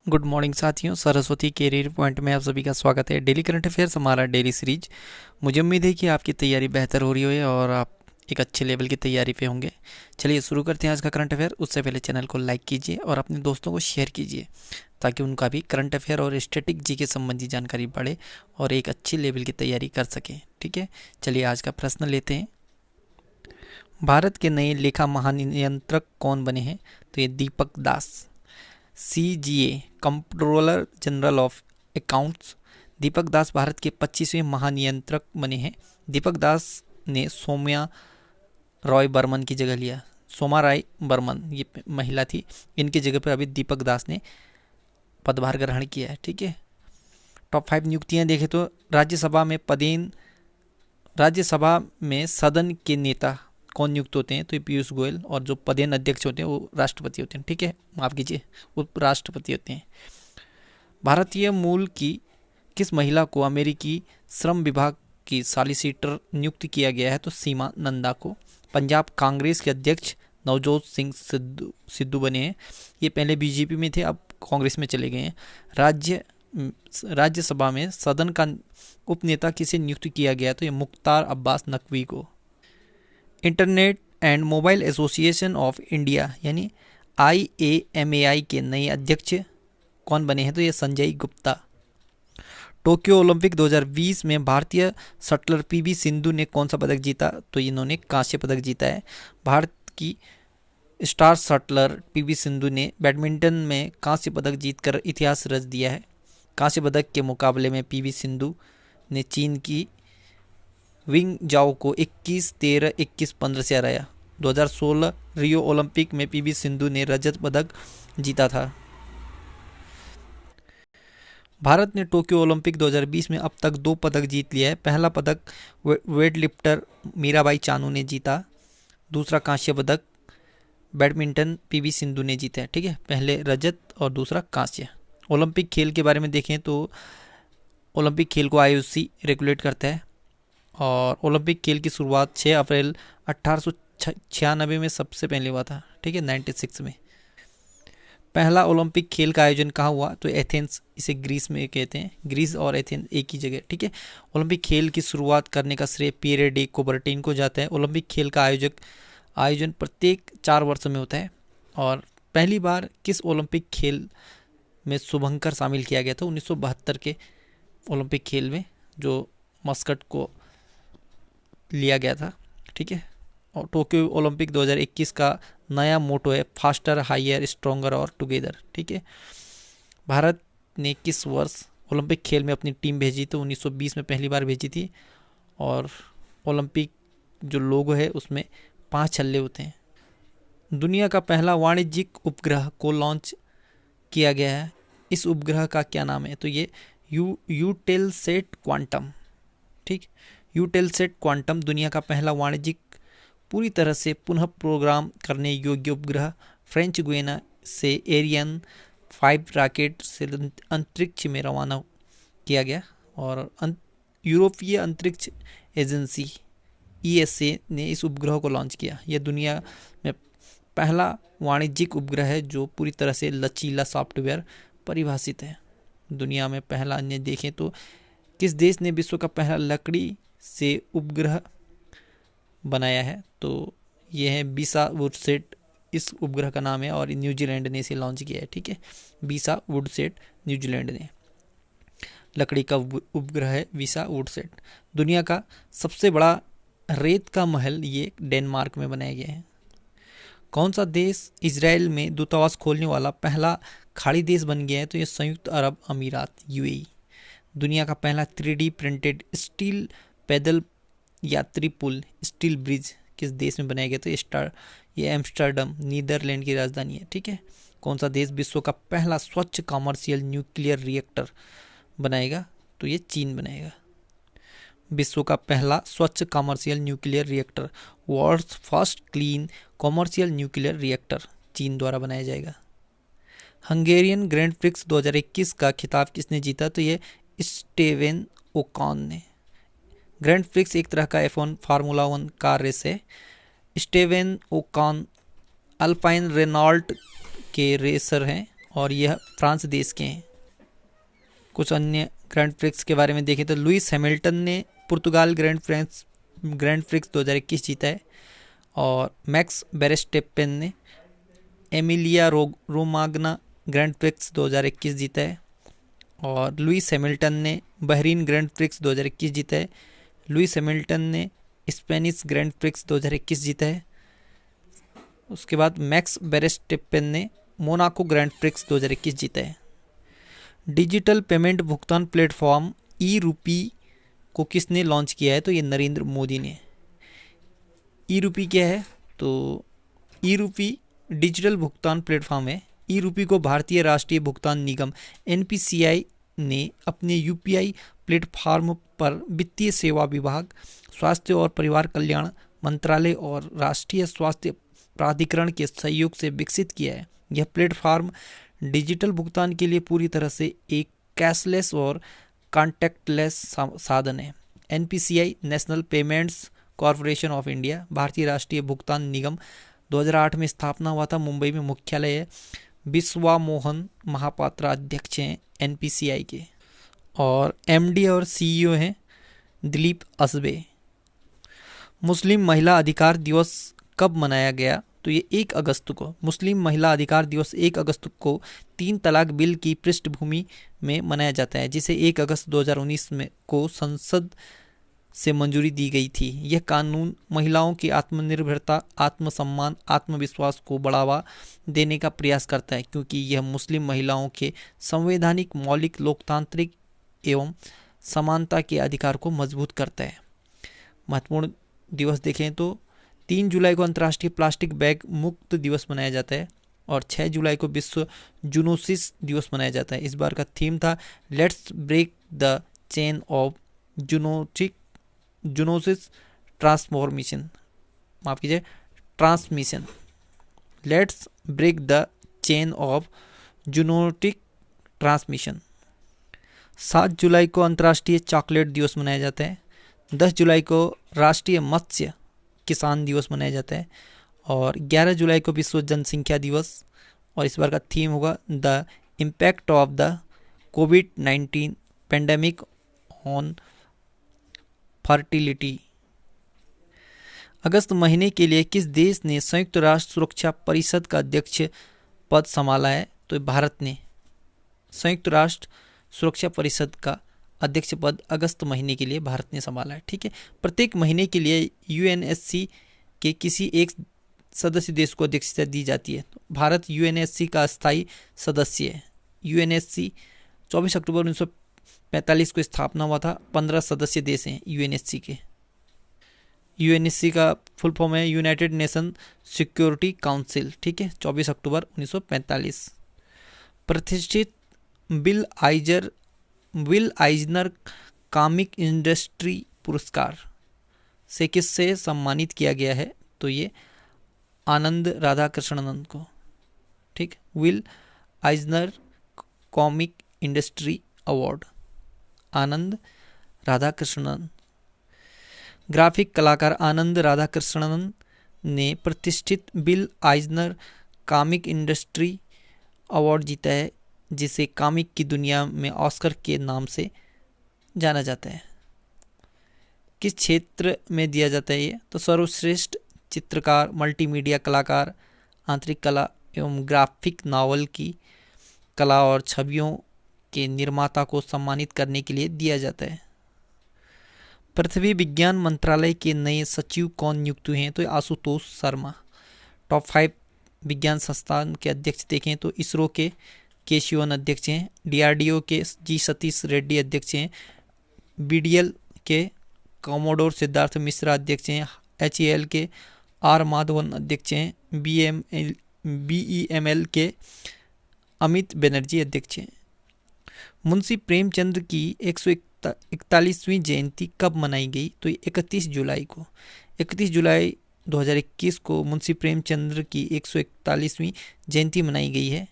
Good morning साथियों, Saraswati career point में आप सभी का स्वागत है। डेली करंट अफेयर्स हमारा डेली सीरीज। मुझे उम्मीद है कि आपकी तैयारी बेहतर हो रही हो और आप एक अच्छे लेवल की तैयारी पे होंगे। चलिए शुरू करते हैं आज का करंट अफेयर। उससे पहले चैनल को लाइक कीजिए और अपने दोस्तों को शेयर कीजिए ताकि उनका भी करंट अफेयर और स्टैटिक जी के संबंधी जानकारी बढ़े और एक अच्छी लेवल की तैयारी कर सकें। ठीक है, चलिए आज का प्रश्न लेते हैं। भारत के नए लेखा महानियंत्रक कौन बने हैं? तो ये Deepak Das. CGA controller general of accounts. Deepak Das Bharat के 25वें महानियंत्रक बने हैं। दीपक दास ने सौम्या रॉय बर्मन की जगह लिया। सोमा राय बर्मन ये महिला थी, इनकी जगह पर अभी दीपक दास ने पदभार ग्रहण किया है। ठीक है, टॉप 5 नियुक्तियां देखें तो राज्यसभा में सदन के नेता कौन नियुक्त होते हैं? तो ये पीयूष गोयल। और जो पदेन अध्यक्ष होते हैं वो राष्ट्रपति होते हैं। ठीक है, माफ कीजिए, उपराष्ट्रपति होते हैं। भारतीय मूल की किस महिला को अमेरिकी श्रम विभाग की सॉलिसिटर नियुक्त किया गया है? तो सीमा नंदा को। पंजाब कांग्रेस के अध्यक्ष नवजोत सिंह सिद्धू बने हैं। ये पहले बीजेपी में थे, अब कांग्रेस में चले गए हैं। राज्यसभा में सदन का उपनेता किसे नियुक्त किया गया? तो ये मुख्तार अब्बास नकवी को। Internet and mobile association of India यानी IAMAI के नए अध्यक्ष कौन बने हैं? तो ये संजय गुप्ता। टोक्यो ओलंपिक 2020 में भारतीय शटलर PV सिंधु ने कौन सा पदक जीता? तो इन्होंने कांस्य पदक जीता है। भारत की स्टार शटलर PV सिंधु ने बैडमिंटन में कांस्य पदक जीतकर इतिहास रच दिया है। कांस्य पदक के मुकाबले में PV सिंधु ने चीन की विंग जाओ को 21-13, 21-15 से हराया। 2016 रियो ओलंपिक में PV सिंधु ने रजत पदक जीता था। भारत ने टोक्यो ओलंपिक 2020 में अब तक 2 पदक जीत लिया है। पहला पदक वेटलिफ्टर मीराबाई चानू ने जीता। दूसरा कांस्य पदक बैडमिंटन PV सिंधु ने जीता है। ठीक है, पहले रजत और दूसरा कांस्य। ओलंपिक खेल के बारे में देखें तो ओलंपिक खेल को IOC रेगुलेट करता है और ओलंपिक खेल की शुरुआत 6 अप्रैल 1896 में सबसे पहले हुआ था। ठीक है, 96 में। पहला ओलंपिक खेल का आयोजन कहाँ हुआ? तो एथेंस, इसे ग्रीस में कहते हैं। ग्रीस और एथेंस एक ही जगह। ठीक है, ओलंपिक खेल की शुरुआत करने का श्रेय पियरे डे कुबर्टिन को जाता है। ओलंपिक खेल का आयोजन प्रत्येक 4 वर्ष में होता है। और पहली बार किस ओलंपिक खेल में शुभंकर शामिल किया गया था? 1972 के ओलंपिक खेल में, जो मस्कट को लिया गया था। ठीक है, और टोक्यो ओलंपिक 2021 का नया मोटो है फास्टर, हायर, स्ट्रोंगर और टुगेदर। ठीक है, भारत ने किस वर्ष ओलंपिक खेल में अपनी टीम भेजी? तो 1920 में पहली बार भेजी थी। और ओलंपिक जो लोगो है उसमें 5 छल्ले होते हैं। दुनिया का पहला वाणिज्यिक उपग्रह को लॉन्च किया गया है। इस उपग्रह का क्या नाम है? तो ये यूटेलसेट क्वांटम। ठीक, यूटेलसेट क्वांटम दुनिया का पहला वाणिज्यिक पूरी तरह से पुनः प्रोग्राम करने योग्य उपग्रह फ्रेंच गुयाना से एरियन 5 रॉकेट से अंतरिक्ष में रवाना किया गया। और यूरोपीय अंतरिक्ष एजेंसी ESA ने इस उपग्रह को लॉन्च किया। यह दुनिया में पहला वाणिज्यिक उपग्रह है जो पूरी तरह से लचीला सॉफ्टवेयर परिभाषित है। दुनिया में पहला अन्य देखें तो किस देश ने विश्व का पहला लकड़ी से उपग्रह बनाया है? तो यह है बीसा वुडसेट, इस उपग्रह का नाम है। और न्यूजीलैंड ने इसे लॉन्च किया है। ठीक है, बीसा वुडसेट न्यूजीलैंड ने लकड़ी का उपग्रह है बीसा वुडसेट। दुनिया का सबसे बड़ा रेत का महल ये डेनमार्क में बनाया गया है। कौन सा देश इजराइल में दूतावास खोलने वाला पहला खाड़ी देश बन गया है? तो ये संयुक्त अरब अमीरात UAE। दुनिया का पहला 3D प्रिंटेड स्टील पैदल यात्री पुल स्टील ब्रिज किस देश में बनाया गया? तो ये एम्स्टर्डम नीदरलैंड की राजधानी है। ठीक है, कौन सा देश विश्व का पहला स्वच्छ कॉमर्शियल न्यूक्लियर रिएक्टर बनाएगा? तो ये चीन बनाएगा। विश्व का पहला स्वच्छ commercial nuclear reactor, world's first clean commercial nuclear reactor, चीन द्वारा बनाया जाएगा। हंगेरियन ग्रैंड प्रिक्स 2021 का खिताब किसने जीता? तो ये स्टेवेन ओकॉन ने। ग्रैंड प्रिक्स एक तरह का F1 फार्मूला 1 कार रेस है। स्टेवेन ओकॉन अल्पाइन रेनॉल्ट के रेसर हैं और यह फ्रांस देश के हैं। कुछ अन्य ग्रैंड प्रिक्स के बारे में देखें तो लुइस हैमिल्टन ने पुर्तगाल ग्रैंड प्रिक्स 2021 जीता है, और मैक्स वेरस्टेपेन ने एमिलिया रोमाग्ना ग्रैंड प्रिक्स 2021 जीता है, और लुइस हैमिल्टन ने बहरीन ग्रैंड प्रिक्स 2021 जीता है। लुइस हैमिल्टन ने स्पेनिश ग्रैंड प्रिक्स 2021 जीता है। उसके बाद मैक्स वेरस्टेपेन ने मोनाको ग्रैंड प्रिक्स 2021 जीता है। डिजिटल पेमेंट भुगतान प्लेटफॉर्म ई रूपी को किसने लॉन्च किया है? तो ये नरेंद्र मोदी ने। ई रूपी क्या है? तो ई रूपी डिजिटल भुगतान प्लेटफॉर्म है। ई रूपी को भारतीय राष्ट्रीय भुगतान निगम एनपीसीआई ने अपने यूपीआई प्लेटफॉर्म पर वित्तीय सेवा विभाग, स्वास्थ्य और परिवार कल्याण मंत्रालय और राष्ट्रीय स्वास्थ्य प्राधिकरण के सहयोग से विकसित किया है। यह प्लेटफॉर्म डिजिटल भुगतान के लिए पूरी तरह से एक कैशलेस और कॉन्टैक्टलेस साधन है। NPCI national payments corporation of India, भारतीय राष्ट्रीय भुगतान निगम 2008 में स्थापना हुआ था। मुंबई में मुख्यालय है। बिस्वा मोहन महापात्रा अध्यक्ष हैं एनपीसीआई के, और एमडी और सीईओ हैं दिलीप असबे। मुस्लिम महिला अधिकार दिवस कब मनाया गया? तो ये 1 अगस्त को। मुस्लिम महिला अधिकार दिवस 1 अगस्त को 3 तलाक बिल की पृष्ठभूमि में मनाया जाता है, जिसे 1 अगस्त 2019 में को संसद से मंजूरी दी गई थी। यह कानून महिलाओं की आत्मनिर्भरता, आत्मसम्मान, आत्मविश्वास को बढ़ावा देने का प्रयास करता है, क्योंकि यह मुस्लिम महिलाओं के संवैधानिक, मौलिक, लोकतांत्रिक एवं समानता के अधिकार को मजबूत करता है। महत्वपूर्ण दिवस देखें तो 3 जुलाई को अंतर्राष्ट्रीय प्लास्टिक बैग मुक्त दिवस मनाया जाता है, और 6 जुलाई को विश्व जूनोसिस दिवस मनाया जाता है। इस बार का थीम था let's break the chain of zoonosis transformation, माफ कीजिए, transmission. Let's break the chain of zoonotic transmission. 7 जुलाई को अंतर्राष्ट्रीय चॉकलेट दिवस मनाया जाता है। 10 जुलाई को राष्ट्रीय मत्स्य किसान दिवस मनाया जाता है, और 11 जुलाई को विश्व जनसंख्या दिवस। और इस बार का थीम होगा द इम्पैक्ट ऑफ द कोविड-19 पेंडेमिक ऑन फर्टिलिटी। अगस्त महीने के लिए किस देश ने संयुक्त राष्ट्र सुरक्षा परिषद का अध्यक्ष पद संभाला है? तो भारत ने संयुक्त राष्ट्र सुरक्षा परिषद का अध्यक्ष पद अगस्त महीने के लिए भारत ने संभाला है। ठीक है। प्रत्येक महीने के लिए यूएनएससी के किसी एक सदस्य देश को अध्यक्षता दी जाती है। भारत यूएनएससी का स्थायी सदस्य है। यूएनएससी 24 अक्टूबर 1945 को स्थापना हुआ था। 15 सदस्य देश हैं यूएनएससी के। यूएनएससी का फुल फॉर्म है यूनाइटेड नेशन सिक्योरिटी काउंसिल। ठीक है, 24 अक्टूबर 1945। प्रतिष्ठित विल आइजनर कॉमिक इंडस्ट्री पुरस्कार से किससे सम्मानित किया गया है? तो ये आनंद राधाकृष्णन को। ठीक, Will Eisner comic industry award, Anand Radhakrishnan. Graphic कलाकार आनंद राधाकृष्णन ने प्रतिष्ठित Bill Eisner comic industry award जीता है, जिसे कॉमिक की दुनिया में ऑस्कर के नाम से जाना जाता है। किस क्षेत्र में दिया जाता है ये? तो सर्वश्रेष्ठ चित्रकार, मल्टीमीडिया कलाकार, आंतरिक कला एवं ग्राफिक नॉवल की कला और छवियों के निर्माता को सम्मानित करने के लिए दिया जाता है। पृथ्वी विज्ञान मंत्रालय के नए सचिव कौन नियुक्त हुए हैं? तो आशुतोष शर्मा। टॉप 5 विज्ञान संस्थान के अध्यक्ष देखें तो इसरो के शिवन अध्यक्ष हैं, डीआरडीओ के जी सतीश रेड्डी अध्यक्ष हैं, बीडीएल के कॉमोडोर सिद्धार्थ मिश्रा अध्यक्ष हैं, एचएएल के आर माधवन अध्यक्ष हैं, बीईएमएल के अमित बनर्जी अध्यक्ष हैं। मुंशी प्रेमचंद की 141वीं जयंती कब मनाई गई? तो 31 जुलाई को। 31 जुलाई 2021 को मुंशी प्रेमचंद की 141वीं जयंती मनाई गई है।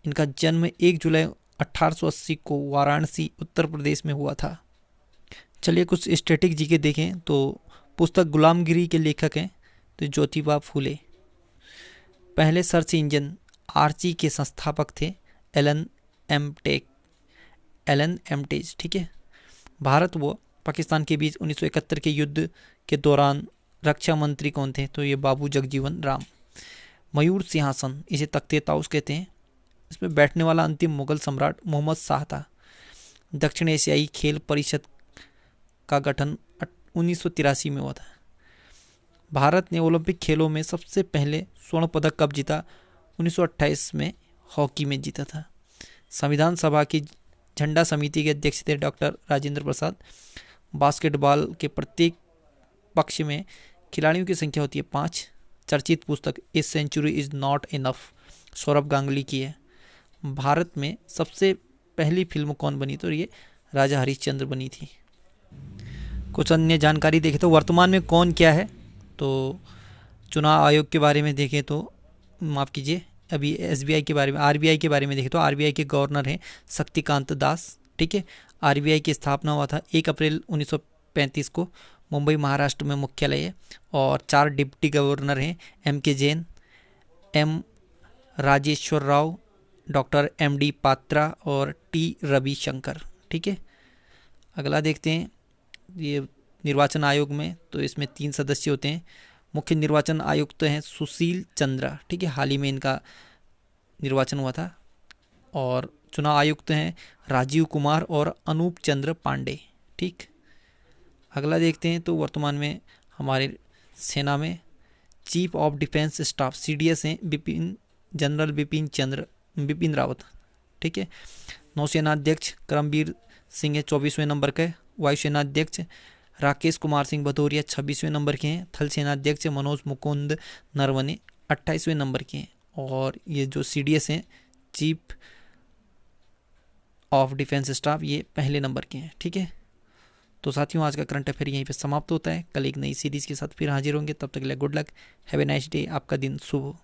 इनका जन्म 1 जुलाई 1880 को वाराणसी उत्तर प्रदेश में हुआ था। चलिए कुछ स्टैटिक जीके देखें तो पुस्तक गुलामगिरी के लेखक हैं तो ज्योतिबा फूले। पहले सर्च इंजन आर्ची के संस्थापक थे एलन एम टेज, ठीक है। भारत व पाकिस्तान के बीच 1971 के युद्ध के दौरान रक्षा मंत्री कौन थे? तो ये बाबू जगजीवन राम। मयूर सिंहासन, इसे तख्ते ताउस कहते हैं, इसमें बैठने वाला अंतिम मुगल सम्राट मोहम्मद शाह था। दक्षिण एशियाई खेल परिषद का गठन 1983 में हुआ था। भारत ने ओलंपिक खेलों में सबसे पहले स्वर्ण पदक कब जीता? 1928 में हॉकी में जीता था। संविधान सभा की झंडा समिति के अध्यक्ष थे डॉक्टर राजेंद्र प्रसाद। बास्केटबॉल के प्रत्येक पक्ष में खिलाड़ियों की संख्या होती है 5। चर्चित पुस्तक a century is not enough Saurabh Ganguly की है। भारत में सबसे पहली फिल्म कौन बनी? तो ये राजा हरिश्चंद्र बनी थी। कुछ अन्य जानकारी देखें तो वर्तमान में कौन क्या है, तो चुनाव आयोग के बारे में देखें तो माफ़ कीजिए, अभी एसबीआई के बारे में, आरबीआई के बारे में देखें तो आरबीआई के गवर्नर हैं शक्तिकांत दास, ठीक है। आरबीआई की स्थापना हुआ था 1 अप्रैल 1935 को। मुंबई महाराष्ट्र में मुख्यालय है। और 4 डिप्टी गवर्नर हैं, M K Jain, M Rajeshwar Rao, doctor M D Patra और टी रविशंकर, ठीक है। अगला देखते हैं, ये निर्वाचन आयोग में तो इसमें 3 सदस्य होते हैं। मुख्य निर्वाचन आयुक्त हैं सुशील चंद्रा, ठीक है, हाल ही में इनका निर्वाचन हुआ था। और चुनाव आयुक्त हैं राजीव कुमार और अनूप चंद्र पांडे, ठीक। अगला देखते हैं तो वर्तमान में हमारे सेना में chief of defence staff CDS हैं जनरल बिपिन रावत, ठीक है। नौसेना अध्यक्ष करमबीर सिंह है 24वें नंबर के। वायुसेना अध्यक्ष राकेश कुमार सिंह भदौरिया 26वें नंबर के हैं। थल सेना अध्यक्ष मनोज मुकुंद नरवणे 28वें नंबर के हैं। और ये जो सीडीएस हैं चीफ ऑफ डिफेंस स्टाफ, ये पहले नंबर के हैं, ठीक है। तो साथियों, आज का करंट अफेयर यहीं पे समाप्त होता है। कल एक नई सीरीज़ के साथ फिर हाजिर होंगे, तब तक के लिए good luck, have a nice day, आपका दिन शुभ हो।